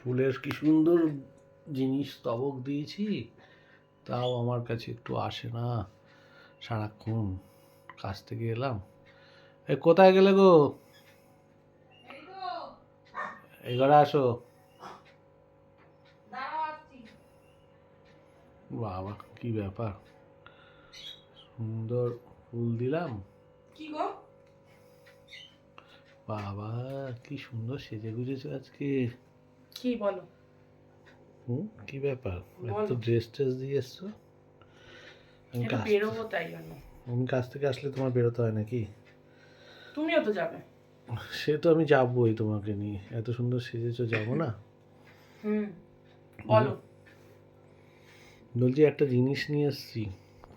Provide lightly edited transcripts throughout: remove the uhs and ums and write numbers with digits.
ফুলের কি সুন্দর জিনিস স্তবক দিয়েছি, তাও আমার কাছে একটু আসে না। সারাক্ষণ কাজ থেকে এলাম, কোথায় গেলে গো? এই ঘরে আসো। বাবা কি ব্যাপার, সুন্দর ফুল দিলাম। কি গো? বাবা কি সুন্দর সেজে গুজেছো আজকে। কি বলো? কি ব্যাপার, এত ড্রেস ট্রেস দিয়ে এসছো? বেরোবো তাই জন্য। আমি কাজ থেকে আসলে তোমার বেরোতে হয় নাকি? তুমিও তো যাবে। সে তো আমি যাবোই তোমাকে নিয়ে, এত সুন্দর সেজেছো, যাবো না? বলো। বলছি একটা জিনিস নিয়ে এসছি।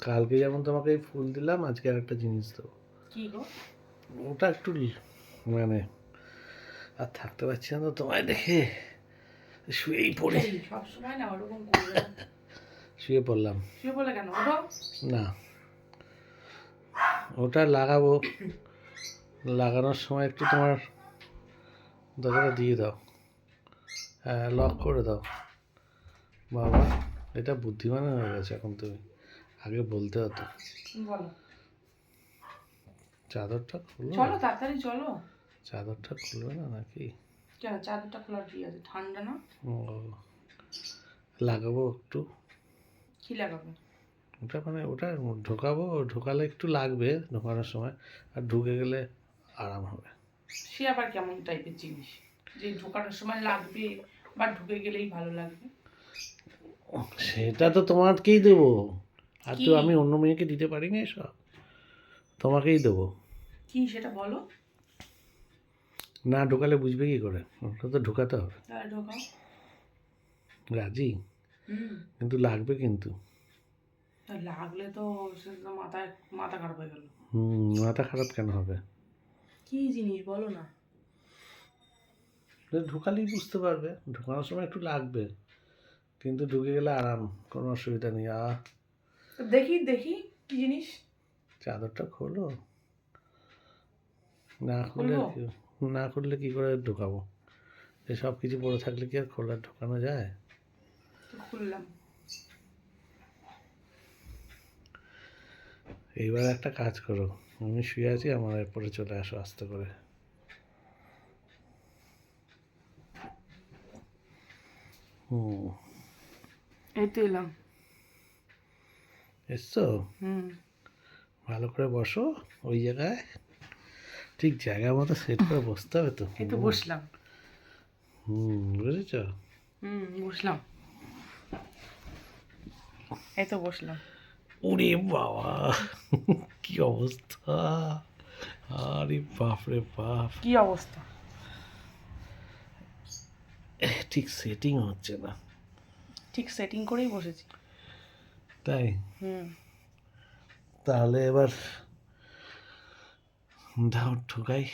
কালকে যেমন তোমাকে এই ফুল দিলাম, আজকে আর একটা জিনিস দেবো। কি গো? ওটা একটু মানে আর থাকতে পারছি না তো তোমায় দেখে, শুয়েই পড়ি। সবসময় না ওরকম করবে না। শুয়ে পড়লাম। শুয়ে পড়লে কেন? ওঠো। না, ওটা লাগাবো, লাগানোর সময় একটু তোমার দরজাটা দিয়ে দাও, হ্যাঁ লক করে দাও। বাবা এটা বুদ্ধিমান হয়ে গেছে এখন, তুমি আগে বলতে হতো। বলো। চাদরটা খুলো, চলো তাড়াতাড়ি চলো। চাদরটা খুলবে না নাকি? কেন চাদরটা খোলা ঠিক আছে, ঠান্ডা না? ও লাগাবো একটু। কি লাগাবে? ওটা মানে ওটা ঢোকাবো, ঢোকালে একটু লাগবে ঢোকানোর সময়, আর ঢুকে গেলে আরাম হবে। সে আবার কেমন টাইপের জিনিস যে ঢোকানোর সময় লাগবে বা ঢুকে গেলেই ভালো লাগবে? সেটা তো তোমাকেই দেবো, আর কি? তো আমি অন্য মেয়েকে দিতে পারি না এসব, তোমাকেই দেবো। কি সেটা বলো। না ঢোকালে বুঝবে কি করে, ওটা তো ঢোকাতে হবে। তাহলে ঢোকাও। রাজি? কিন্তু লাগবে কিন্তু। লাগলে তো সে তো মাথায় মাথা খারাপ হয়ে গেল। মাথা খারাপ কেন হবে? কি জিনিস বলো না। ঢোকালেই বুঝতে পারবে, ঢোকানোর সময় একটু লাগবে, কিন্তু ঢুকে গেলে আরাম, কোনো অসুবিধা নেই। দেখি দেখি কি জিনিস। চাদরটা খোলো, না খুললে না খুললে কি করে ঢোকাবো? সব কিছু পড়ে থাকলে কি আর খোলা ঢোকানো যায়? খুললাম। এইবার একটা কাজ করো, আমি শুয়ে আছি, আমার এরপরে চলে আসো আস্তে করে। এই তো এলাম। এসছো? ভালো করে বসো ওই জায়গায়, ঠিক জায়গা মতো সেট করে বসতে হবে তো। এই তো বসলাম। বুঝেছ? বসলাম। এই তো বসলাম। ওরে বাবা কি অবস্থা, আরে বাপ রে বাপ, কি অবস্থা? ঠিক সেটিং হচ্ছে না। ঠিক সেটিং করেই বসেছি। তাই? তাহলে এবার দাও ঢোকাই।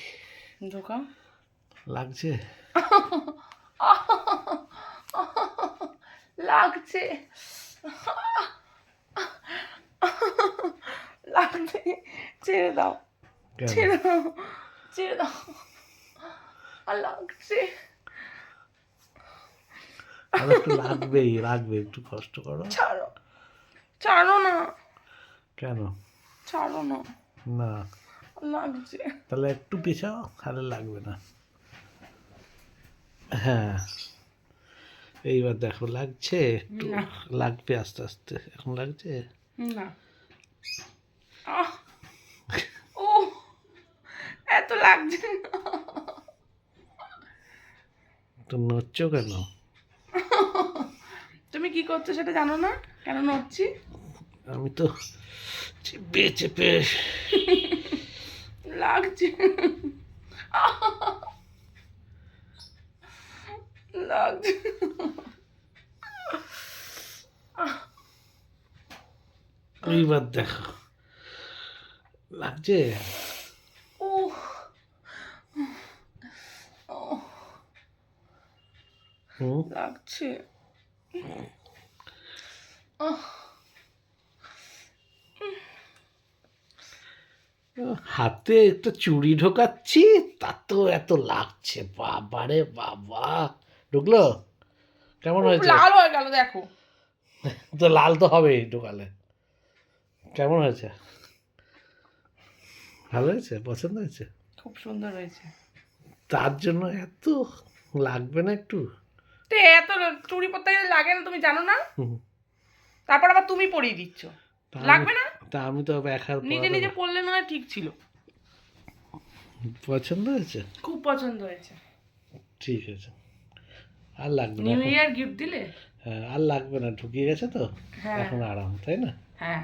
ঢোকাও। লাগছে? লাগছে লাগছে। ছেড়ে দাও, ছেড়ে দাও, ছেড়ে দাও। আর লাগছে। আর একটু লাগবেই, লাগবে, একটু কষ্ট করো। ছাড়ো, ছাড়ো না। কেন? ছাড়ো না। না লাগছে। তাহলে একটু পেছাও, তাহলে লাগবে না। হ্যাঁ এইবার দেখো লাগছে, একটু লাগবে আস্তে আস্তে, এখন লাগছে না। ও এত লাগছে। তো নড়ছো কেন? তুমি কি করছো সেটা জানো না, কেন নড়ছি? আমি তো চেপে চেপে লাগছে, লাগছে। এইবার দেখো লাগছে। ও লাগছে। হাতে একটা চুড়ি ঢোকাচ্ছি, তা তো এত লাগছে, বাবারে বাবা। ঢুকলো? কেমন খুব হয়েছে? লাল হয়ে গেল দেখো। তো লাল তো হবেই ঢোকালে। কেমন হয়েছে? ভালো হয়েছে? পছন্দ হয়েছে? খুব সুন্দর হয়েছে। তার জন্য এত লাগবে না একটু? তো এত চুড়ি পরতে গেলে লাগে না, তুমি জানো না? হুম। তারপর আবার তুমি পরিয়ে দিচ্ছ, তা লাগবে না? তা আমি তো এক হাত নিজে পরাতে নিজে পরলে না হয় ঠিক ছিল। পছন্দ হয়েছে? খুব পছন্দ হয়েছে। ঠিক আছে, আর লাগবে না নিউ এখন। ইয়ার গিফট দিলে। হ্যাঁ, আর লাগবে না, ঢুকিয়ে গেছে তো। হ্যাঁ এখন আরাম, তাই না? হ্যাঁ